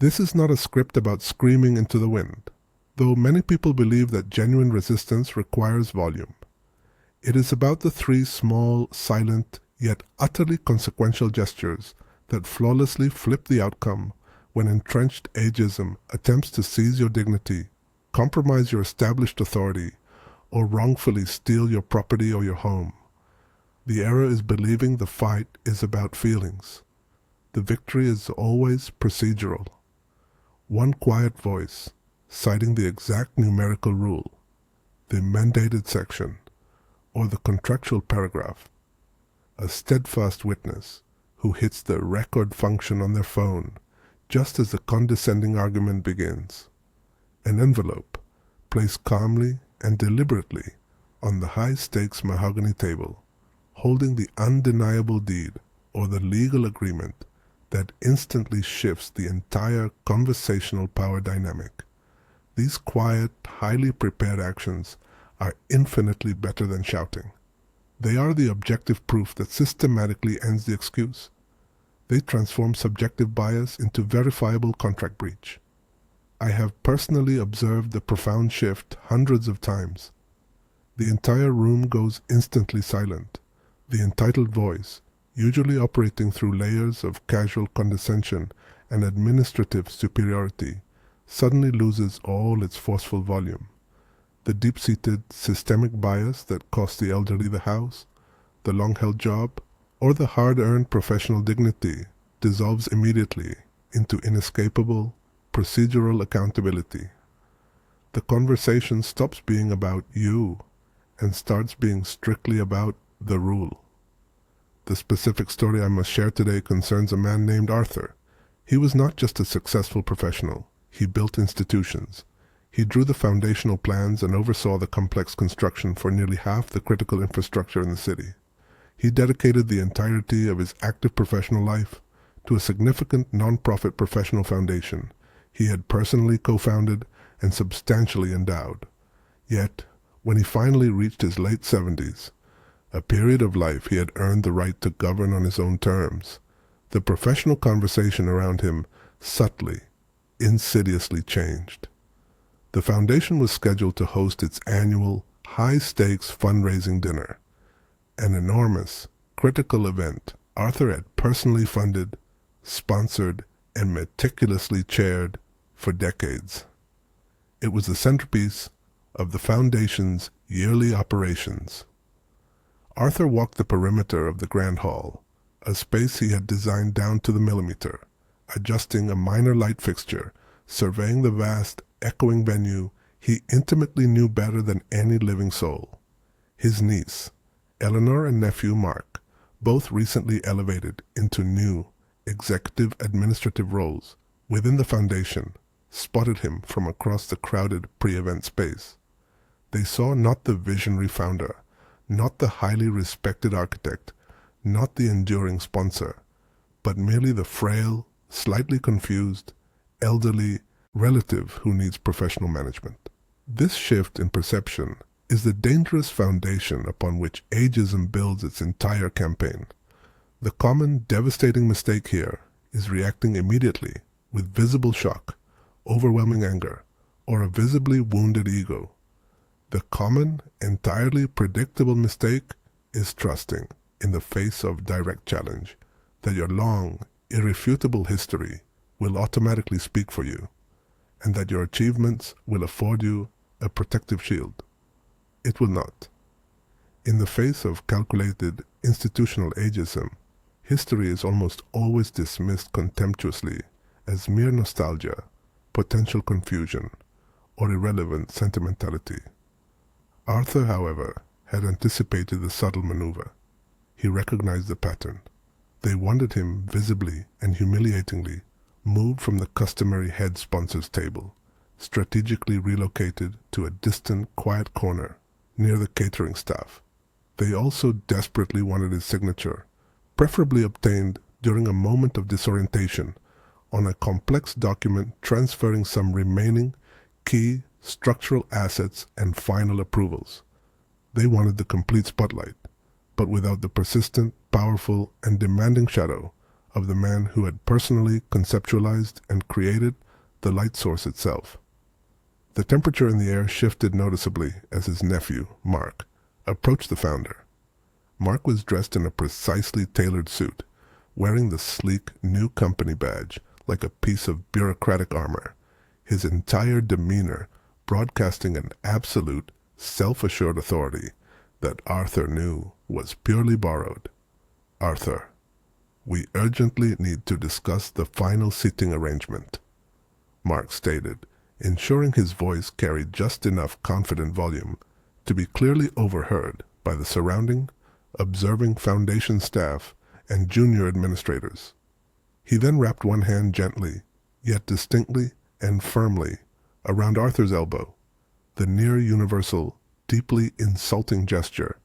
This is not a script about screaming into the wind, though many people believe that genuine resistance requires volume. It is about the three small, silent, yet utterly consequential gestures that flawlessly flip the outcome when entrenched ageism attempts to seize your dignity, compromise your established authority, or wrongfully steal your property or your home. The error is believing the fight is about feelings. The victory is always procedural. One quiet voice, citing the exact numerical rule, the mandated section, or the contractual paragraph. A steadfast witness who hits the record function on their phone just as the condescending argument begins. An envelope, placed calmly and deliberately on the high-stakes mahogany table, holding the undeniable deed or the legal agreement that instantly shifts the entire conversational power dynamic. These quiet, highly prepared actions are infinitely better than shouting. They are the objective proof that systematically ends the excuse. They transform subjective bias into verifiable contract breach. I have personally observed the profound shift hundreds of times. The entire room goes instantly silent. The entitled voice, usually operating through layers of casual condescension and administrative superiority, suddenly loses all its forceful volume. The deep-seated systemic bias that cost the elderly the house, the long-held job, or the hard-earned professional dignity dissolves immediately into inescapable, procedural accountability. The conversation stops being about you and starts being strictly about the rule. The specific story I must share today concerns a man named Arthur. He was not just a successful professional. He built institutions. He drew the foundational plans and oversaw the complex construction for nearly half the critical infrastructure in the city. He dedicated the entirety of his active professional life to a significant non-profit professional foundation he had personally co-founded and substantially endowed. Yet, when he finally reached his late 70s, a period of life he had earned the right to govern on his own terms, the professional conversation around him subtly, insidiously changed. The foundation was scheduled to host its annual high-stakes fundraising dinner, an enormous, critical event Arthur had personally funded, sponsored, and meticulously chaired for decades. It was the centerpiece of the foundation's yearly operations. Arthur walked the perimeter of the Grand Hall, a space he had designed down to the millimeter, adjusting a minor light fixture, surveying the vast, echoing venue he intimately knew better than any living soul. His niece, Eleanor, and nephew, Mark, both recently elevated into new, executive administrative roles within the foundation, spotted him from across the crowded pre-event space. They saw not the visionary founder, not the highly respected architect, not the enduring sponsor, but merely the frail, slightly confused, elderly relative who needs professional management. This shift in perception is the dangerous foundation upon which ageism builds its entire campaign. The common, devastating mistake here is reacting immediately with visible shock, overwhelming anger, or a visibly wounded ego. The common, entirely predictable mistake is trusting, in the face of direct challenge, that your long, irrefutable history will automatically speak for you, and that your achievements will afford you a protective shield. It will not. In the face of calculated institutional ageism, history is almost always dismissed contemptuously as mere nostalgia, potential confusion, or irrelevant sentimentality. Arthur, however, had anticipated the subtle maneuver. He recognized the pattern. They wanted him visibly and humiliatingly moved from the customary head sponsor's table, strategically relocated to a distant, quiet corner near the catering staff. They also desperately wanted his signature, preferably obtained during a moment of disorientation, on a complex document transferring some remaining key structural assets and final approvals. They wanted the complete spotlight, but without the persistent, powerful, and demanding shadow of the man who had personally conceptualized and created the light source itself. The temperature in the air shifted noticeably as his nephew, Mark, approached the founder. Mark was dressed in a precisely tailored suit, wearing the sleek new company badge like a piece of bureaucratic armor, his entire demeanor broadcasting an absolute, self-assured authority that Arthur knew was purely borrowed. "Arthur, we urgently need to discuss the final seating arrangement," Mark stated, ensuring his voice carried just enough confident volume to be clearly overheard by the surrounding, observing foundation staff and junior administrators. He then wrapped one hand gently, yet distinctly and firmly, around Arthur's elbow, the near-universal, deeply insulting gesture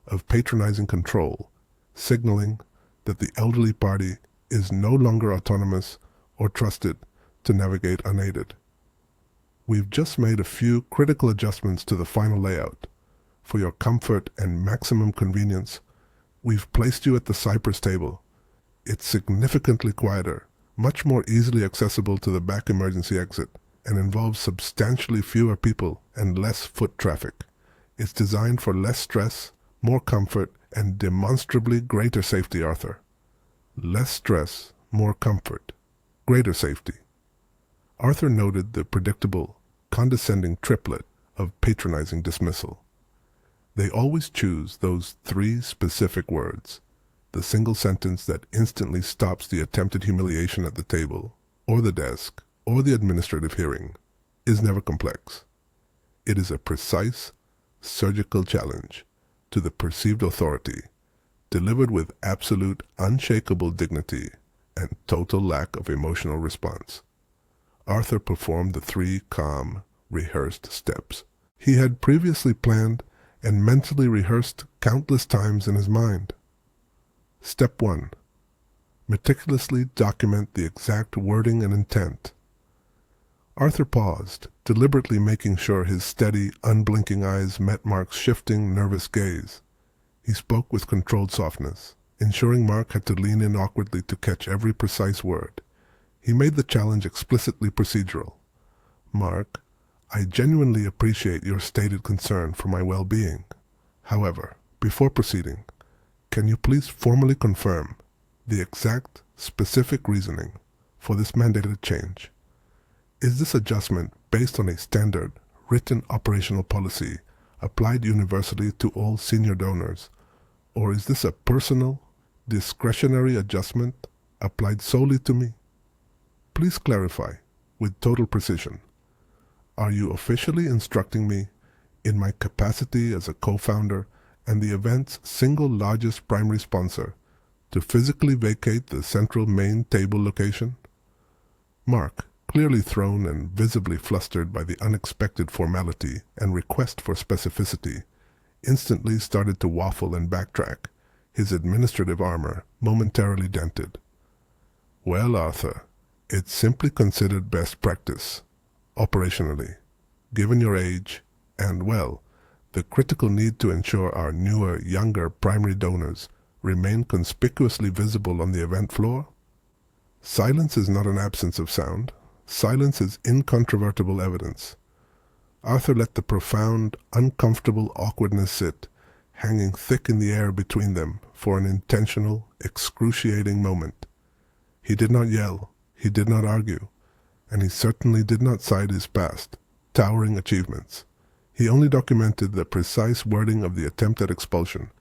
of patronizing control, signaling that the elderly party is no longer autonomous or trusted to navigate unaided. "We've just made a few critical adjustments to the final layout. For your comfort and maximum convenience, we've placed you at the cypress table. It's significantly quieter, much more easily accessible to the back emergency exit, and involves substantially fewer people and less foot traffic. It's designed for less stress, more comfort, and demonstrably greater safety, Arthur." Less stress, more comfort, greater safety. Arthur noted the predictable, condescending triplet of patronizing dismissal. They always choose those three specific words, the single sentence that instantly stops the attempted humiliation at the table, or the desk, or the administrative hearing, is never complex. It is a precise, surgical challenge to the perceived authority, delivered with absolute, unshakable dignity and total lack of emotional response. Arthur performed the three calm, rehearsed steps he had previously planned and mentally rehearsed countless times in his mind. Step 1. Meticulously document the exact wording and intent. Arthur paused, deliberately making sure his steady, unblinking eyes met Mark's shifting, nervous gaze. He spoke with controlled softness, ensuring Mark had to lean in awkwardly to catch every precise word. He made the challenge explicitly procedural. "Mark, I genuinely appreciate your stated concern for my well-being. However, before proceeding, can you please formally confirm the exact, specific reasoning for this mandated change? Is this adjustment based on a standard, written operational policy applied universally to all senior donors, or is this a personal, discretionary adjustment applied solely to me? Please clarify with total precision. Are you officially instructing me, in my capacity as a co-founder and the event's single largest primary sponsor, to physically vacate the central main table location?" Mark, clearly thrown and visibly flustered by the unexpected formality and request for specificity, instantly started to waffle and backtrack, his administrative armor momentarily dented. "Well, Arthur, it's simply considered best practice, operationally, given your age and, well, the critical need to ensure our newer, younger primary donors remain conspicuously visible on the event floor. Silence is not an absence of sound. Silence is incontrovertible evidence." Arthur let the profound, uncomfortable awkwardness sit, hanging thick in the air between them for an intentional, excruciating moment. He did not yell, he did not argue, and he certainly did not cite his past, towering achievements. He only documented the precise wording of the attempt at expulsion,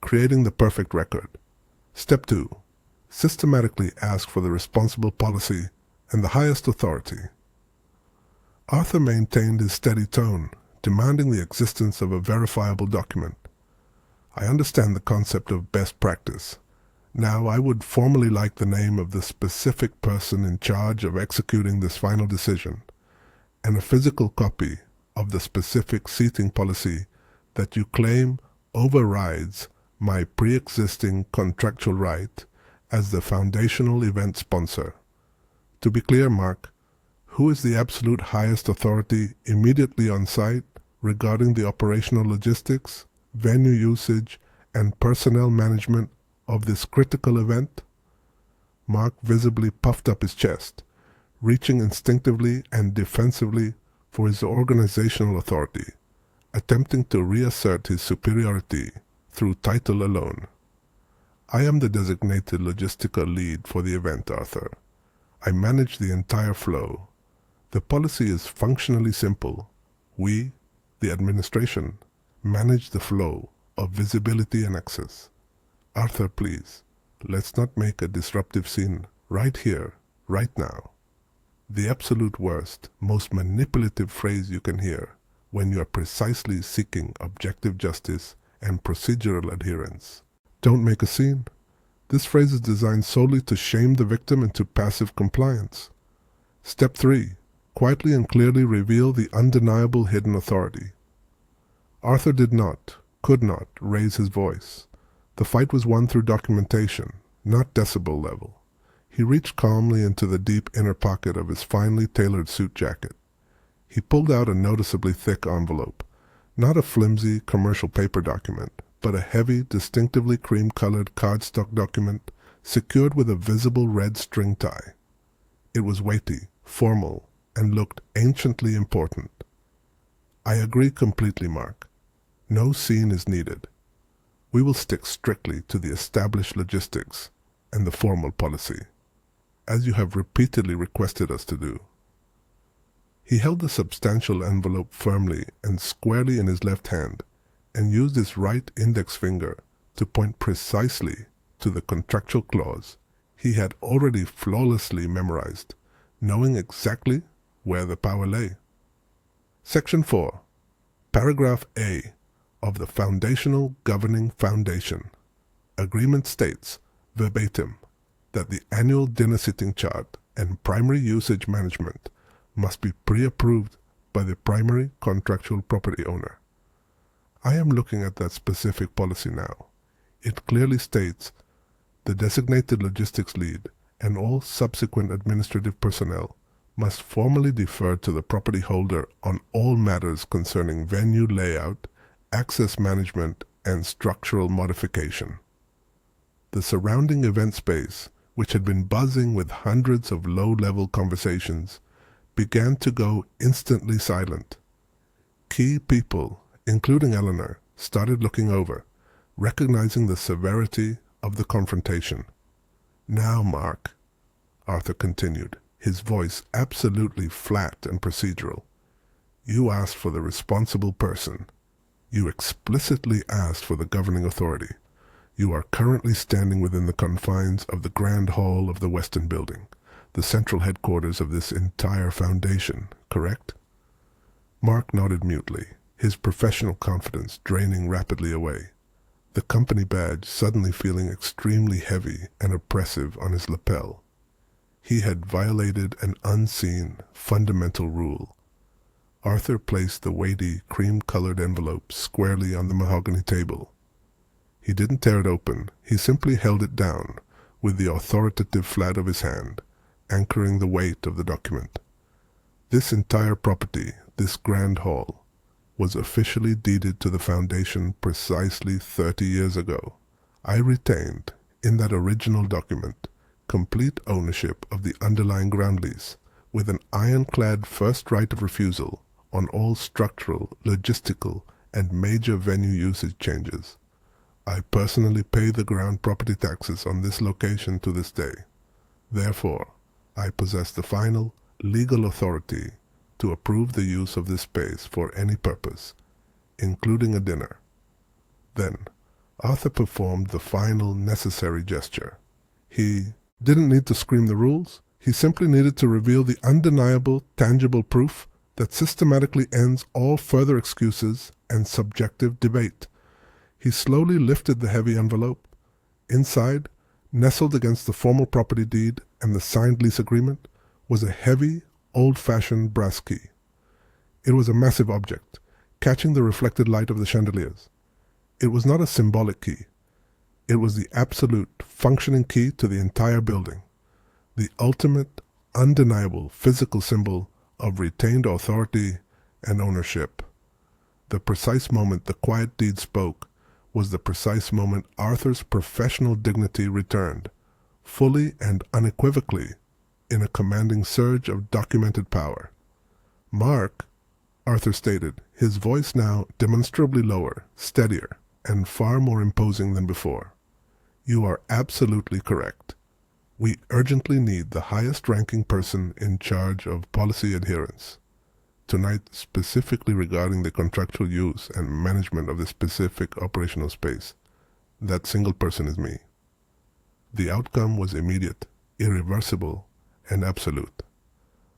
creating the perfect record. Step 2. Systematically ask for the responsible policy and the highest authority. Arthur maintained his steady tone, demanding the existence of a verifiable document. "I understand the concept of best practice. Now I would formally like the name of the specific person in charge of executing this final decision, and a physical copy of the specific seating policy that you claim overrides my pre-existing contractual right as the foundational event sponsor. To be clear, Mark, who is the absolute highest authority immediately on site regarding the operational logistics, venue usage, and personnel management of this critical event?" Mark visibly puffed up his chest, reaching instinctively and defensively for his organizational authority, attempting to reassert his superiority through title alone. I am the designated logistical lead for the event, Arthur. I manage the entire flow. The policy is functionally simple. We, the administration, manage the flow of visibility and access. Arthur, please, let's not make a disruptive scene right here, right now. The absolute worst, most manipulative phrase you can hear when you are precisely seeking objective justice and procedural adherence. Don't make a scene. This phrase is designed solely to shame the victim into passive compliance. Step 3. Quietly and clearly reveal the undeniable hidden authority. Arthur could not raise his voice. The fight was won through documentation, not decibel level. He reached calmly into the deep inner pocket of his finely tailored suit jacket. He pulled out a noticeably thick envelope, not a flimsy commercial paper document, but a heavy, distinctively cream-colored cardstock document secured with a visible red string tie. It was weighty, formal, and looked anciently important. I agree completely, Mark. No scene is needed. We will stick strictly to the established logistics and the formal policy, as you have repeatedly requested us to do. He held the substantial envelope firmly and squarely in his left hand, and used his right index finger to point precisely to the contractual clause he had already flawlessly memorized, knowing exactly where the power lay. Section 4, Paragraph A of the Foundational Governing Foundation. Agreement states, verbatim, that the annual dinner sitting chart and primary usage management must be pre-approved by the primary contractual property owner. I am looking at that specific policy now. It clearly states the designated logistics lead and all subsequent administrative personnel must formally defer to the property holder on all matters concerning venue layout, access management, and structural modification. The surrounding event space, which had been buzzing with hundreds of low-level conversations, began to go instantly silent. Key people, including Eleanor, started looking over, recognizing the severity of the confrontation. Now, Mark, Arthur continued, his voice absolutely flat and procedural. You asked for the responsible person. You explicitly asked for the governing authority. You are currently standing within the confines of the Grand Hall of the Western Building, the central headquarters of this entire foundation, correct? Mark nodded mutely, his professional confidence draining rapidly away, the company badge suddenly feeling extremely heavy and oppressive on his lapel. He had violated an unseen, fundamental rule. Arthur placed the weighty, cream-colored envelope squarely on the mahogany table. He didn't tear it open. He simply held it down with the authoritative flat of his hand, anchoring the weight of the document. This entire property, this grand hall, was officially deeded to the foundation precisely 30 years ago. I retained, in that original document, complete ownership of the underlying ground lease, with an ironclad first right of refusal on all structural, logistical, and major venue usage changes. I personally pay the ground property taxes on this location to this day. Therefore, I possess the final, legal authority to approve the use of this space for any purpose, including a dinner. Then, Arthur performed the final necessary gesture. He didn't need to scream the rules. He simply needed to reveal the undeniable, tangible proof that systematically ends all further excuses and subjective debate. He slowly lifted the heavy envelope. Inside, nestled against the formal property deed and the signed lease agreement, was a heavy, old-fashioned brass key. It was a massive object, catching the reflected light of the chandeliers. It was not a symbolic key. It was the absolute, functioning key to the entire building, the ultimate, undeniable physical symbol of retained authority and ownership. The precise moment the quiet deed spoke was the precise moment Arthur's professional dignity returned, fully and unequivocally, in a commanding surge of documented power. "Mark," Arthur stated, his voice now demonstrably lower, steadier, and far more imposing than before. "You are absolutely correct. We urgently need the highest-ranking person in charge of policy adherence. Tonight, specifically regarding the contractual use and management of the specific operational space, that single person is me." The outcome was immediate, irreversible, and absolute.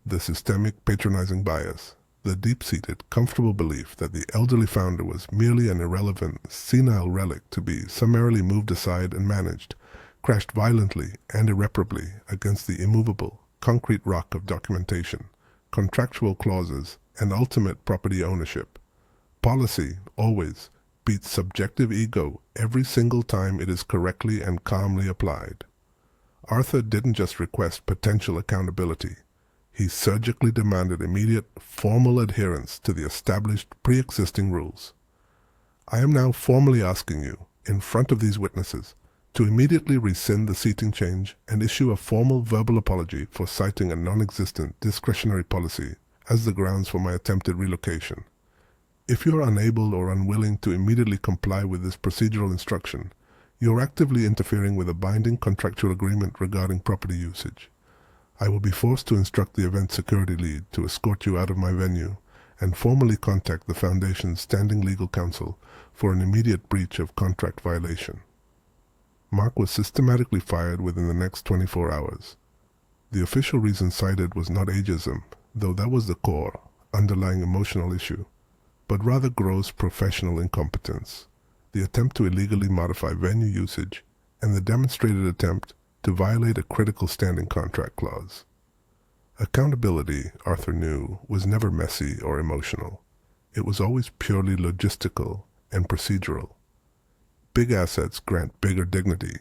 The systemic patronizing bias, the deep-seated, comfortable belief that the elderly founder was merely an irrelevant, senile relic to be summarily moved aside and managed, crashed violently and irreparably against the immovable, concrete rock of documentation, contractual clauses, and ultimate property ownership. Policy, always, beats subjective ego every single time it is correctly and calmly applied. Arthur didn't just request potential accountability. He surgically demanded immediate, formal adherence to the established, pre-existing rules. "I am now formally asking you, in front of these witnesses, to immediately rescind the seating change and issue a formal verbal apology for citing a non-existent discretionary policy as the grounds for my attempted relocation. If you are unable or unwilling to immediately comply with this procedural instruction, you are actively interfering with a binding contractual agreement regarding property usage. I will be forced to instruct the event security lead to escort you out of my venue and formally contact the Foundation's standing legal counsel for an immediate breach of contract violation." Mark was systematically fired within the next 24 hours. The official reason cited was not ageism, though that was the core, underlying emotional issue, but rather gross professional incompetence, the attempt to illegally modify venue usage, and the demonstrated attempt to violate a critical standing contract clause. Accountability, Arthur knew, was never messy or emotional. It was always purely logistical and procedural. Big assets grant bigger dignity,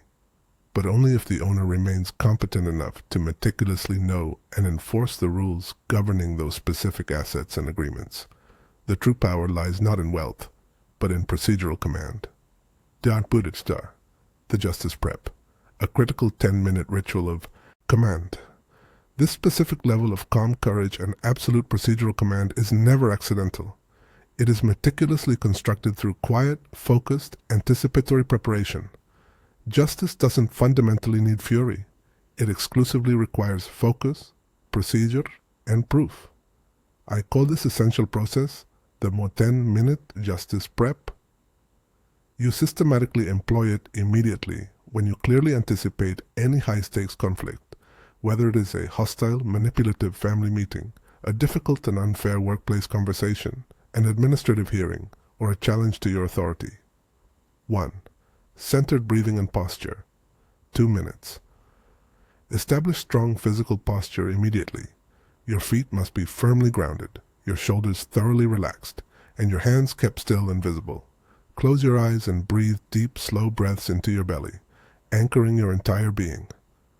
but only if the owner remains competent enough to meticulously know and enforce the rules governing those specific assets and agreements. The true power lies not in wealth, but in procedural command. Star, the Justice Prep, a critical 10-minute ritual of command. This specific level of calm courage and absolute procedural command is never accidental. It is meticulously constructed through quiet, focused, anticipatory preparation. Justice doesn't fundamentally need fury. It exclusively requires focus, procedure, and proof. I call this essential process the 10-minute justice prep. You systematically employ it immediately when you clearly anticipate any high-stakes conflict, whether it is a hostile, manipulative family meeting, a difficult and unfair workplace conversation, an administrative hearing, or a challenge to your authority. 1. Centered breathing and posture. 2 minutes. Establish strong physical posture immediately. Your feet must be firmly grounded, your shoulders thoroughly relaxed, and your hands kept still and visible. Close your eyes and breathe deep, slow breaths into your belly, anchoring your entire being.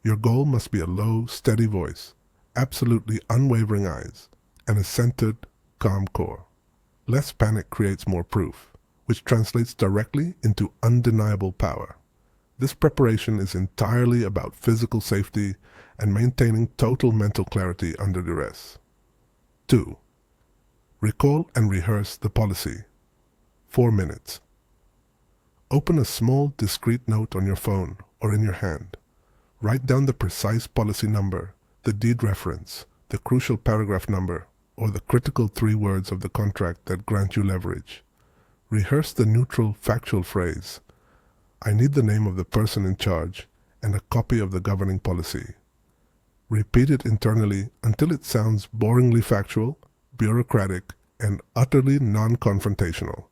Your goal must be a low, steady voice, absolutely unwavering eyes, and a centered, calm core. Less panic creates more proof, which translates directly into undeniable power. This preparation is entirely about physical safety and maintaining total mental clarity under duress. 2. Recall and rehearse the policy. 4 minutes. Open a small, discrete note on your phone or in your hand. Write down the precise policy number, the deed reference, the crucial paragraph number, or the critical 3 words of the contract that grant you leverage. Rehearse the neutral, factual phrase, "I need the name of the person in charge and a copy of the governing policy." Repeat it internally until it sounds boringly factual, bureaucratic, and utterly non-confrontational.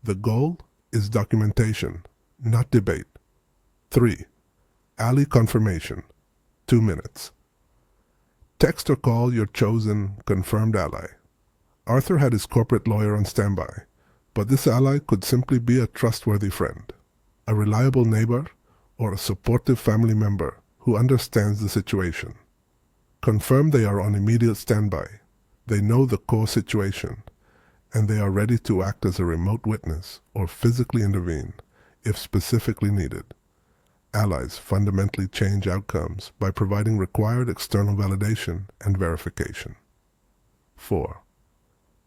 The goal is documentation, not debate. 3. Ally confirmation. 2 minutes. Text or call your chosen, confirmed ally. Arthur had his corporate lawyer on standby, but this ally could simply be a trustworthy friend, a reliable neighbor, or a supportive family member who understands the situation. Confirm they are on immediate standby, they know the core situation, and they are ready to act as a remote witness or physically intervene if specifically needed. allies fundamentally change outcomes by providing required external validation and verification. 4.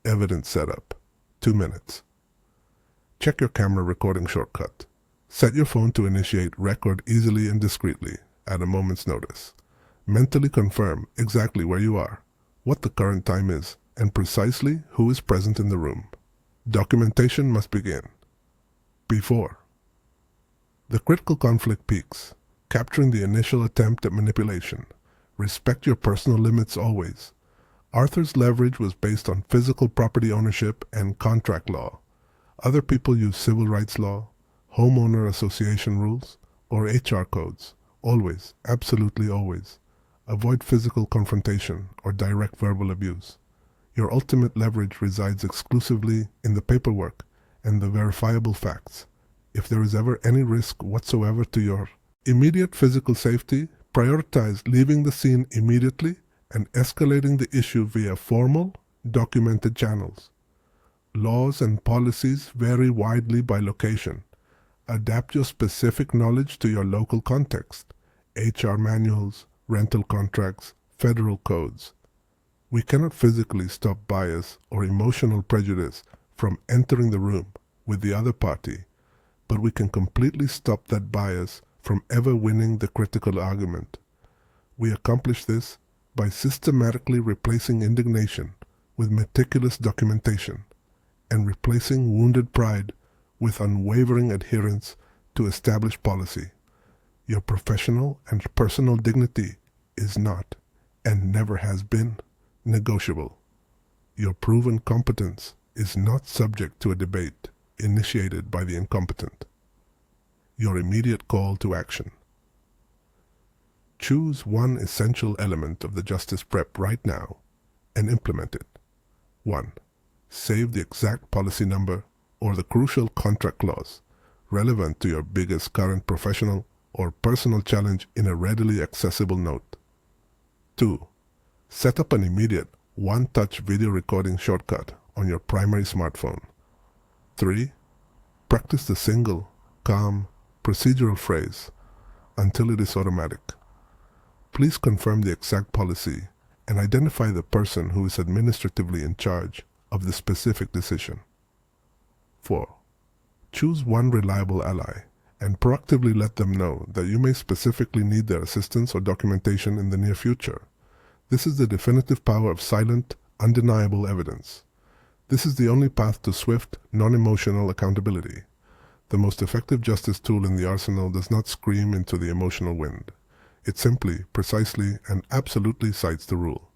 Evidence setup. 2 minutes. Check your camera recording shortcut. Set your phone to initiate record easily and discreetly at a moment's notice. Mentally confirm exactly where you are, what the current time is, and precisely who is present in the room. Documentation must begin. Before. The critical conflict peaks, capturing the initial attempt at manipulation. Respect your personal limits always. Arthur's leverage was based on physical property ownership and contract law. Other people use civil rights law, homeowner association rules, or HR codes. Always, absolutely always. Avoid physical confrontation or direct verbal abuse. Your ultimate leverage resides exclusively in the paperwork and the verifiable facts. If there is ever any risk whatsoever to your immediate physical safety, prioritize leaving the scene immediately and escalating the issue via formal, documented channels. Laws and policies vary widely by location. Adapt your specific knowledge to your local context. HR manuals, rental contracts, federal codes. We cannot physically stop bias or emotional prejudice from entering the room with the other party, but we can completely stop that bias from ever winning the critical argument. We accomplish this by systematically replacing indignation with meticulous documentation and replacing wounded pride with unwavering adherence to established policy. Your professional and personal dignity is not, and never has been, negotiable. Your proven competence is not subject to a debate initiated by the incompetent. Your immediate call to action. Choose one essential element of the justice prep right now and implement it. 1. Save the exact policy number or the crucial contract clause relevant to your biggest current professional or personal challenge in a readily accessible note. 2. Set up an immediate one-touch video recording shortcut on your primary smartphone. 3. Practice the single, calm, procedural phrase until it is automatic. Please confirm the exact policy and identify the person who is administratively in charge of the specific decision. 4. Choose one reliable ally and proactively let them know that you may specifically need their assistance or documentation in the near future. This is the definitive power of silent, undeniable evidence. This is the only path to swift, non-emotional accountability. The most effective justice tool in the arsenal does not scream into the emotional wind. It simply, precisely, and absolutely cites the rule.